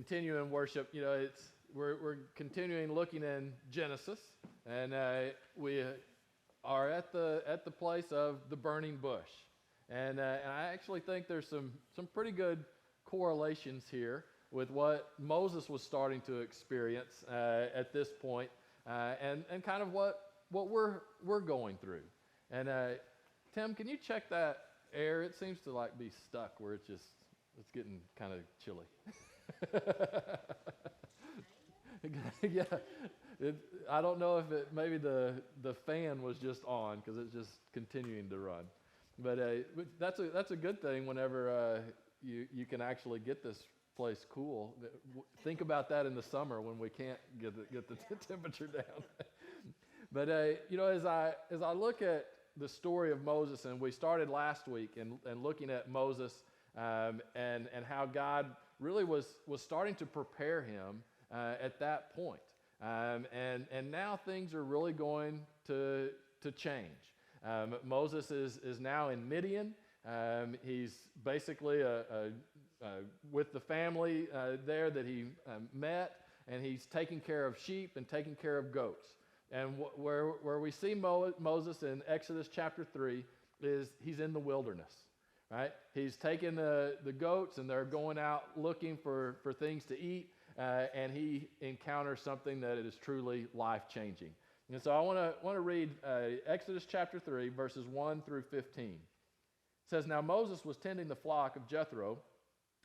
continuing worship, we're continuing looking in Genesis, and we are at the place of the burning bush, and I actually think there's some pretty good correlations here with what Moses was starting to experience at this point, and kind of what we're going through. And Tim, can you check that air? It seems to be stuck where it's getting kind of chilly. Yeah, I don't know if maybe the fan was just on because it's just continuing to run. But that's a good thing whenever you can actually get this place cool. Think about that in the summer when we can't get the temperature down. But as I look at the story of Moses, and we started last week and looking at Moses and how God really was starting to prepare him at that point. And now things are really going to change. Moses is now in Midian. He's basically with the family there that he met, and he's taking care of sheep and taking care of goats. And where we see Moses in Exodus chapter 3 is he's in the wilderness. Right? He's taking the goats, and they're going out looking for things to eat, and he encounters something that is truly life-changing. And so I want to read Exodus chapter 3, verses 1 through 15. It says, "Now Moses was tending the flock of Jethro,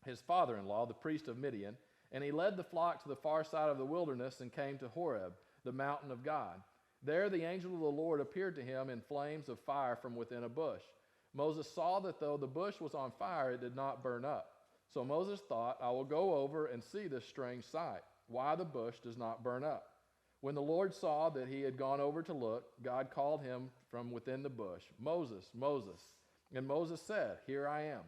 his father-in-law, the priest of Midian, and he led the flock to the far side of the wilderness and came to Horeb, the mountain of God. There the angel of the Lord appeared to him in flames of fire from within a bush. Moses saw that though the bush was on fire, it did not burn up. So Moses thought, I will go over and see this strange sight, why the bush does not burn up. When the Lord saw that he had gone over to look, God called him from within the bush, Moses, Moses. And Moses said, Here I am.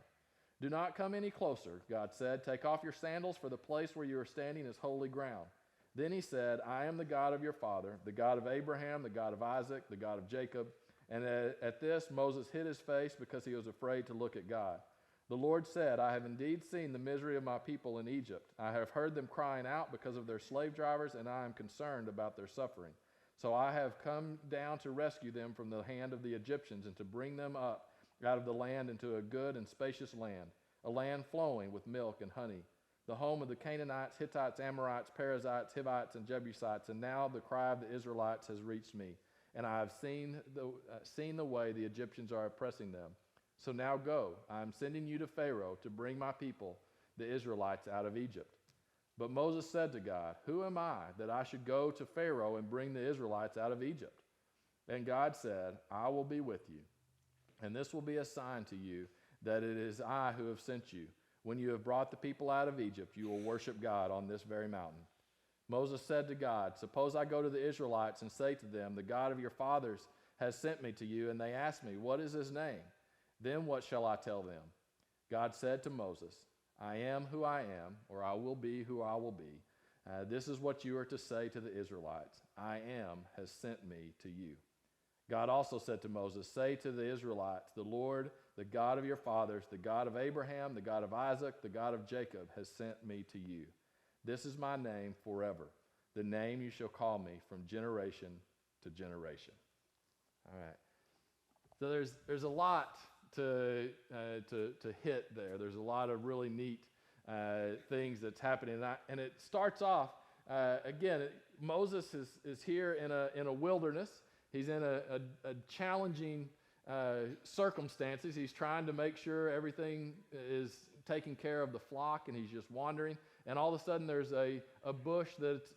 Do not come any closer, God said. Take off your sandals, for the place where you are standing is holy ground. Then he said, I am the God of your father, the God of Abraham, the God of Isaac, the God of Jacob. And at this, Moses hid his face because he was afraid to look at God. The Lord said, I have indeed seen the misery of my people in Egypt. I have heard them crying out because of their slave drivers, and I am concerned about their suffering. So I have come down to rescue them from the hand of the Egyptians and to bring them up out of the land into a good and spacious land, a land flowing with milk and honey, the home of the Canaanites, Hittites, Amorites, Perizzites, Hivites, and Jebusites. And now the cry of the Israelites has reached me. And I have seen the way the Egyptians are oppressing them. So now go, I am sending you to Pharaoh to bring my people, the Israelites, out of Egypt. But Moses said to God, Who am I that I should go to Pharaoh and bring the Israelites out of Egypt? And God said, I will be with you, and this will be a sign to you that it is I who have sent you. When you have brought the people out of Egypt, you will worship God on this very mountain. Moses said to God, Suppose I go to the Israelites and say to them, The God of your fathers has sent me to you, and they ask me, What is his name? Then what shall I tell them? God said to Moses, I am who I am, or I will be who I will be. This is what you are to say to the Israelites, I am has sent me to you. God also said to Moses, Say to the Israelites, The Lord, the God of your fathers, the God of Abraham, the God of Isaac, the God of Jacob, has sent me to you. This is my name forever, the name you shall call me from generation to generation. All right. So there's a lot to hit there. There's a lot of really neat things that's happening, and it starts off again. Moses is here in a wilderness. He's in a challenging circumstances. He's trying to make sure everything is taking care of the flock, and he's just wandering. And all of a sudden, there's a bush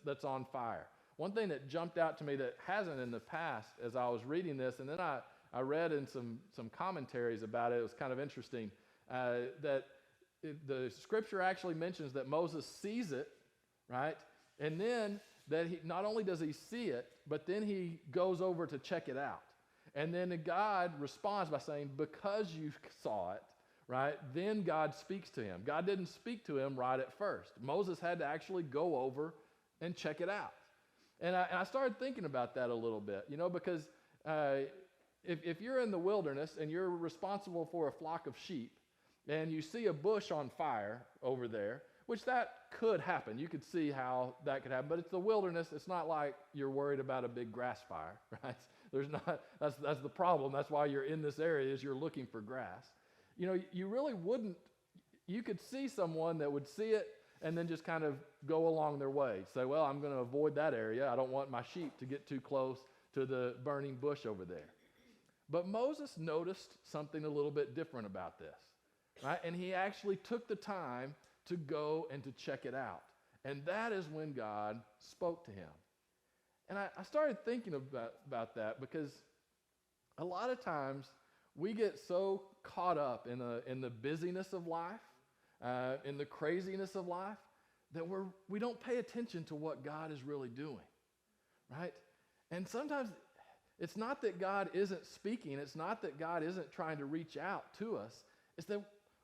that's on fire. One thing that jumped out to me that hasn't in the past as I was reading this, and then I read in some commentaries about it. It was kind of interesting that the scripture actually mentions that Moses sees it, right? And then that he not only does he see it, but then he goes over to check it out. And then God responds by saying, because you saw it, right, then God speaks to him. God didn't speak to him right at first. Moses had to actually go over and check it out. And I started thinking about that a little bit, because if you're in the wilderness and you're responsible for a flock of sheep and you see a bush on fire over there, which that could happen. You could see how that could happen, but it's the wilderness. It's not like you're worried about a big grass fire, right? There's not, that's the problem. That's why you're in this area, is you're looking for grass. You know, you really wouldn't, you could see someone that would see it and then just kind of go along their way. Say, well, I'm going to avoid that area. I don't want my sheep to get too close to the burning bush over there. But Moses noticed something a little bit different about this, right? And he actually took the time to go and to check it out. And that is when God spoke to him. And I started thinking about that, because a lot of times we get so caught up in the busyness of life, in the craziness of life, that we don't pay attention to what God is really doing, right? And sometimes it's not that God isn't speaking. It's not that God isn't trying to reach out to us. It's that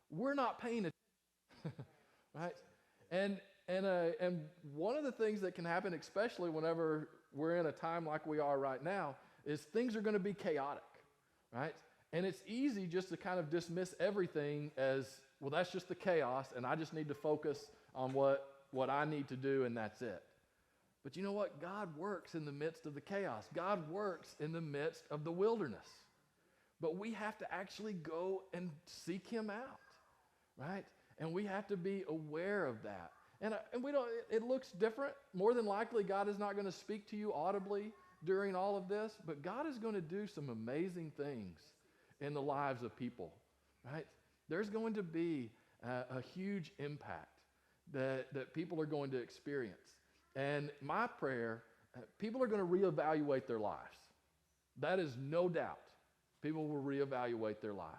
we're not paying attention, right? And one of the things that can happen, especially whenever we're in a time like we are right now, is things are going to be chaotic, right? And it's easy just to kind of dismiss everything as, well, that's just the chaos, and I just need to focus on what I need to do, and that's it. But you know what? God works in the midst of the chaos. God works in the midst of the wilderness. But we have to actually go and seek him out, right? And we have to be aware of that. And we don't, it looks different. More than likely, God is not going to speak to you audibly during all of this, but God is going to do some amazing things in the lives of people, right? There's going to be a huge impact that people are going to experience. And my prayer, people are going to reevaluate their lives. That is no doubt. People will reevaluate their lives.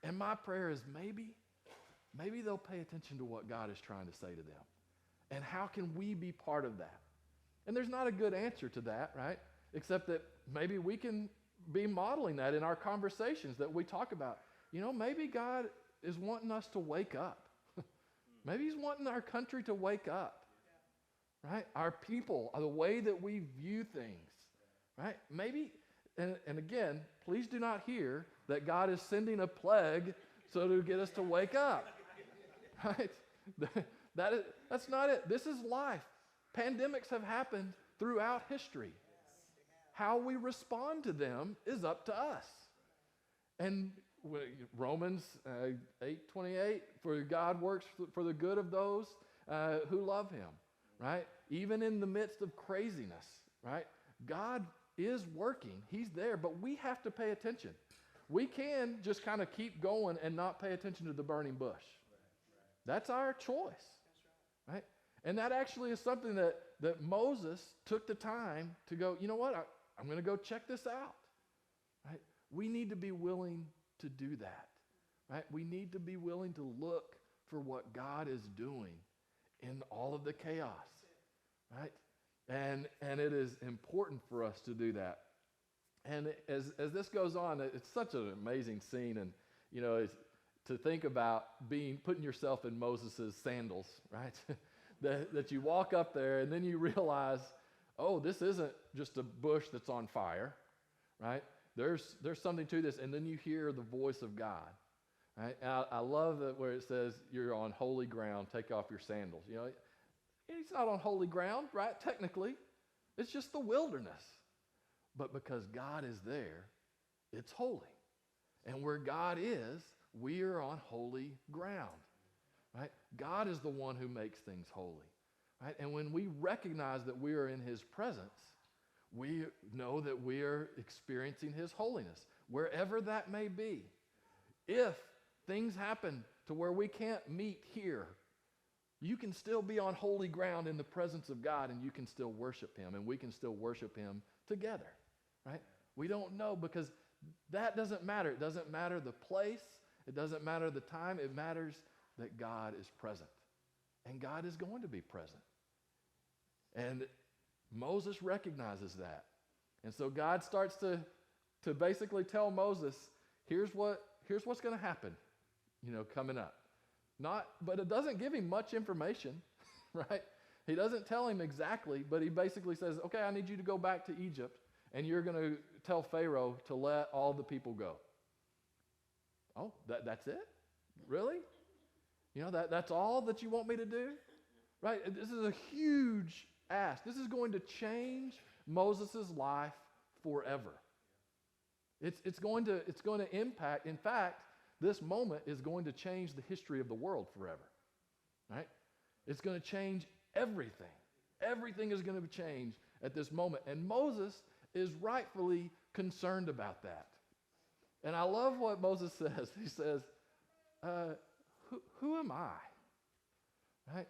And my prayer is maybe they'll pay attention to what God is trying to say to them. And how can we be part of that? And there's not a good answer to that, right? Except that maybe we can be modeling that in our conversations that we talk about. You know, maybe God is wanting us to wake up. Maybe he's wanting our country to wake up, right? Our people, the way that we view things, right? Maybe, and again, please do not hear that God is sending a plague so to get us to wake up, right? That's not it. This is life. Pandemics have happened throughout history. How we respond to them is up to us. And Romans 8:28, for God works for the good of those who love him, right? Even in the midst of craziness, right? God is working. He's there, but we have to pay attention. We can just kind of keep going and not pay attention to the burning bush. That's our choice, right? And that actually is something that Moses took the time to go, you know what, I'm going to go check this out, right? We need to be willing to do that, right? We need to be willing to look for what God is doing in all of the chaos, right? And it is important for us to do that. And as this goes on, it's such an amazing scene, and you know, to think about putting yourself in Moses' sandals, right? that you walk up there and then you realize, oh, this isn't just a bush that's on fire, right? There's something to this, and then you hear the voice of God, right? And I love that where it says you're on holy ground, take off your sandals. You know, he's not on holy ground, right? Technically, it's just the wilderness. But because God is there, it's holy. And where God is, we are on holy ground, right? God is the one who makes things holy, right? And when we recognize that we are in his presence, we know that we are experiencing his holiness, wherever that may be. If things happen to where we can't meet here, you can still be on holy ground in the presence of God, and you can still worship him, and we can still worship him together, right? We don't know, because that doesn't matter. It doesn't matter the place. It doesn't matter the time. It matters that God is present, and God is going to be present. And Moses recognizes that. And so God starts to basically tell Moses, here's what's going to happen, coming up. But it doesn't give him much information, right? He doesn't tell him exactly, but he basically says, okay, I need you to go back to Egypt, and you're going to tell Pharaoh to let all the people go. Oh, that's it? Really? That's all that you want me to do? Right? This is a huge ask. This is going to change Moses' life forever. It's going to impact. In fact, this moment is going to change the history of the world forever. Right? It's going to change everything. Everything is going to change at this moment. And Moses is rightfully concerned about that. And I love what Moses says. He says, who am I? Right?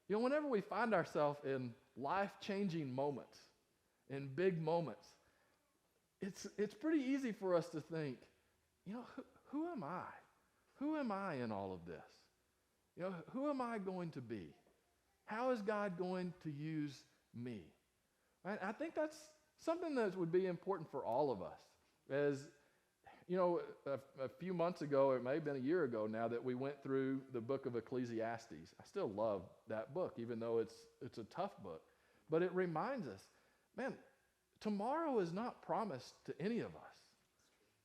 Whenever we find ourselves in life-changing moments, in big moments, it's pretty easy for us to think, who am I? Who am I in all of this? Who am I going to be? How is God going to use me? Right? I think that's something that would be important for all of us. As a few months ago, it may have been a year ago now, that we went through the book of Ecclesiastes. I still love that book, even though it's a tough book. But it reminds us, man, tomorrow is not promised to any of us.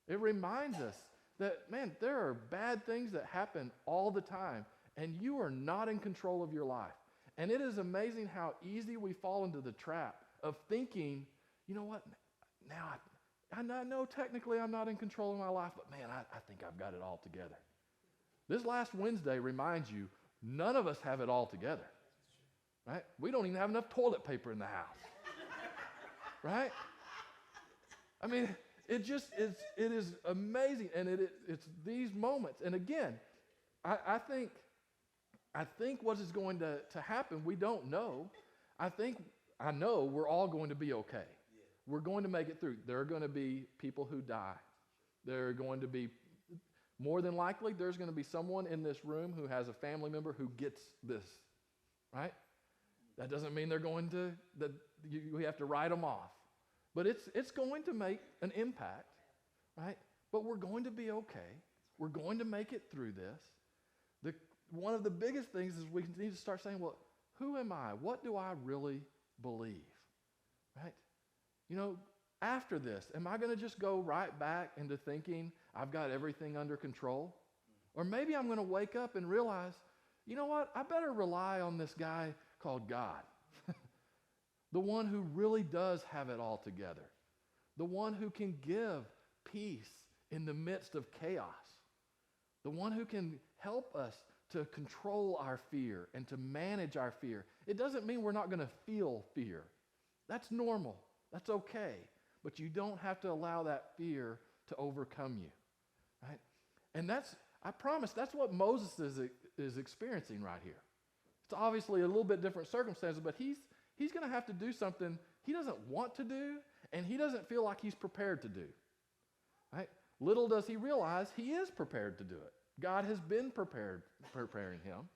It reminds us that, man, there are bad things that happen all the time, and you are not in control of your life. And it is amazing how easy we fall into the trap of thinking, you know what, now I know technically I'm not in control of my life, but man, I think I've got it all together. This last Wednesday reminds you, none of us have it all together, right? We don't even have enough toilet paper in the house, right? I mean, it is amazing, and it's these moments. And again, I think what is going to happen, we don't know. I know we're all going to be okay. We're going to make it through. There are going to be people who die. There are going to be, more than likely, there's going to be someone in this room who has a family member who gets this, right? That doesn't mean we have to write them off. But it's going to make an impact, right? But we're going to be okay. We're going to make it through this. One of the biggest things is we need to start saying, well, who am I? What do I really believe, right? After this, am I going to just go right back into thinking I've got everything under control? Or maybe I'm going to wake up and realize, you know what? I better rely on this guy called God. The one who really does have it all together. The one who can give peace in the midst of chaos. The one who can help us to control our fear and to manage our fear. It doesn't mean we're not going to feel fear. That's normal. That's okay. But you don't have to allow that fear to overcome you, right? And I promise, that's what Moses is experiencing right here. It's obviously a little bit different circumstances, but he's going to have to do something he doesn't want to do, and he doesn't feel like he's prepared to do, right? Little does he realize he is prepared to do it. God has been preparing him.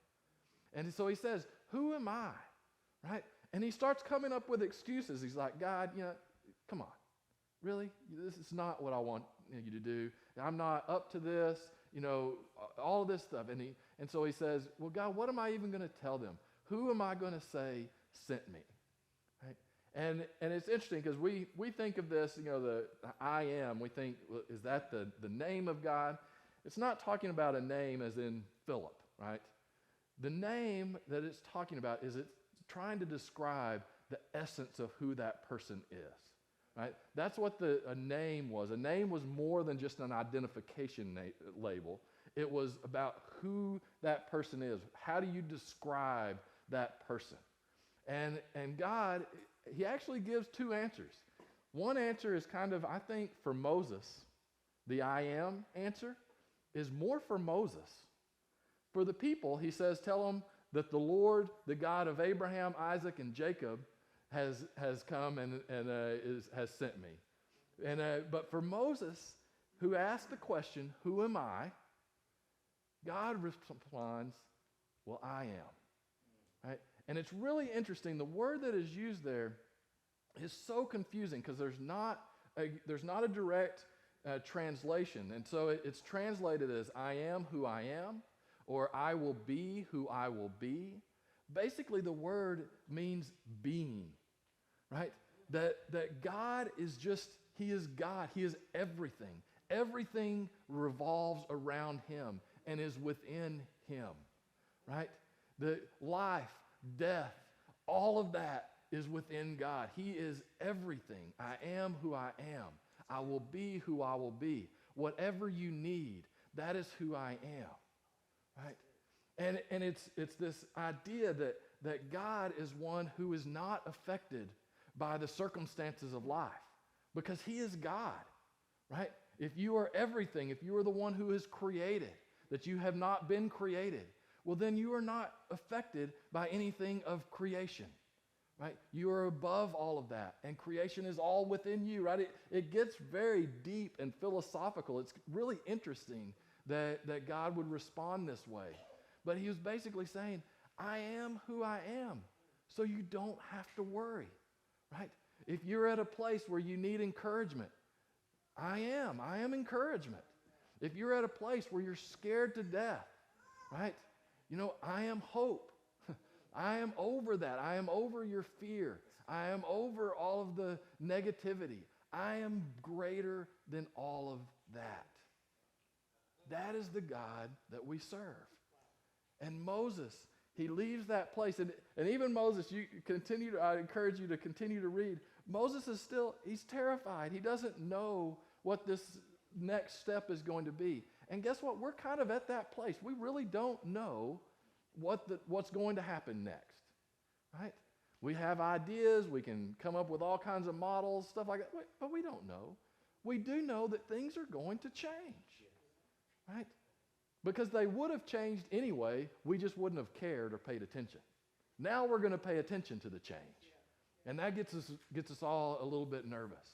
And so he says, who am I, right? And he starts coming up with excuses. He's like, God, come on. Really? This is not what I want you to do. I'm not up to this, all of this stuff. And so he says, well, God, what am I even going to tell them? Who am I going to say sent me? Right? And it's interesting because we think of this, the I am. We think, well, is that the name of God? It's not talking about a name as in Phillip, right? The name that it's talking about is it's trying to describe the essence of who that person is, right? That's what a name was. A name was more than just an identification label. It was about who that person is. How do you describe that person? And God, he actually gives two answers. One answer is kind of, I think, for Moses. The I am answer is more for Moses. For the people, he says, tell them that the Lord, the God of Abraham, Isaac, and Jacob, has come and has sent me. But for Moses, who asked the question, who am I? God responds, well, I am. Right? And it's really interesting. The word that is used there is so confusing because there's not a direct translation. And so it's translated as I am who I am, or I will be who I will be. Basically, the word means being, right? That God is just, he is God. He is everything. Everything revolves around him and is within him. right? The life, death, all of that is within God. He is everything. I am who I am. I will be who I will be. Whatever you need, that is who I am, right? And it's this idea that God is one who is not affected by the circumstances of life because he is God, right? If you are everything, if you are the one who is created, that you have not been created, well, then you are not affected by anything of creation, right? You are above all of that, and creation is all within you, right? It gets very deep and philosophical. It's really interesting that God would respond this way. But he was basically saying, I am who I am, so you don't have to worry, right? If you're at a place where you need encouragement, I am encouragement. If you're at a place where you're scared to death, right? I am hope. I am over that. I am over your fear. I am over all of the negativity. I am greater than all of that. That is the God that we serve. And Moses, he leaves that place. And even Moses, I encourage you to continue to read. Moses he's terrified. He doesn't know what this next step is going to be. And guess what? We're kind of at that place. We really don't know what's going to happen next, right? We have ideas. We can come up with all kinds of models, stuff like that, but we don't know. We do know that things are going to change, right? Because they would have changed anyway. We just wouldn't have cared or paid attention. Now we're going to pay attention to the change. And that gets us all a little bit nervous.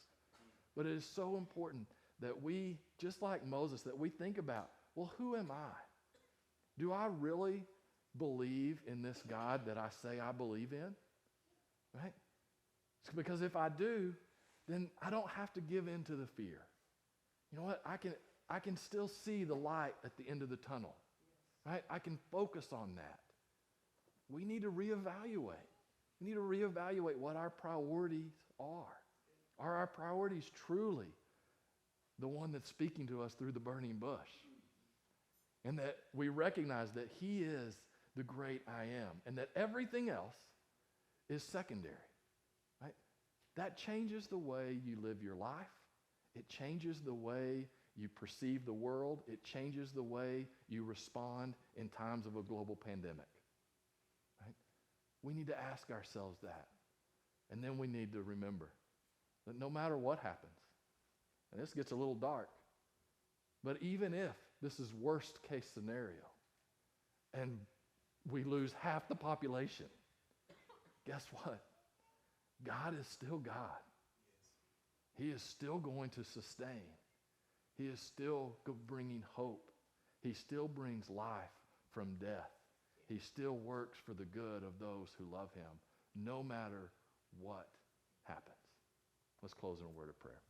But it is so important that we, just like Moses, that we think about, well, who am I? Do I really believe in this God that I say I believe in? Right? Because if I do, then I don't have to give in to the fear. You know what? I can still see the light at the end of the tunnel. Right? I can focus on that. We need to reevaluate. We need to reevaluate what our priorities are. Are our priorities truly the one that's speaking to us through the burning bush? And that we recognize that he is the great I am, and that everything else is secondary, right? That changes the way you live your life. It changes the way you perceive the world. It changes the way you respond in times of a global pandemic, right? We need to ask ourselves that. And then we need to remember that no matter what happens, and this gets a little dark, but even if this is worst case scenario and we lose half the population, guess what? God is still God. He is still going to sustain. He is still bringing hope. He still brings life from death. He still works for the good of those who love him, no matter what happens. Let's close in a word of prayer.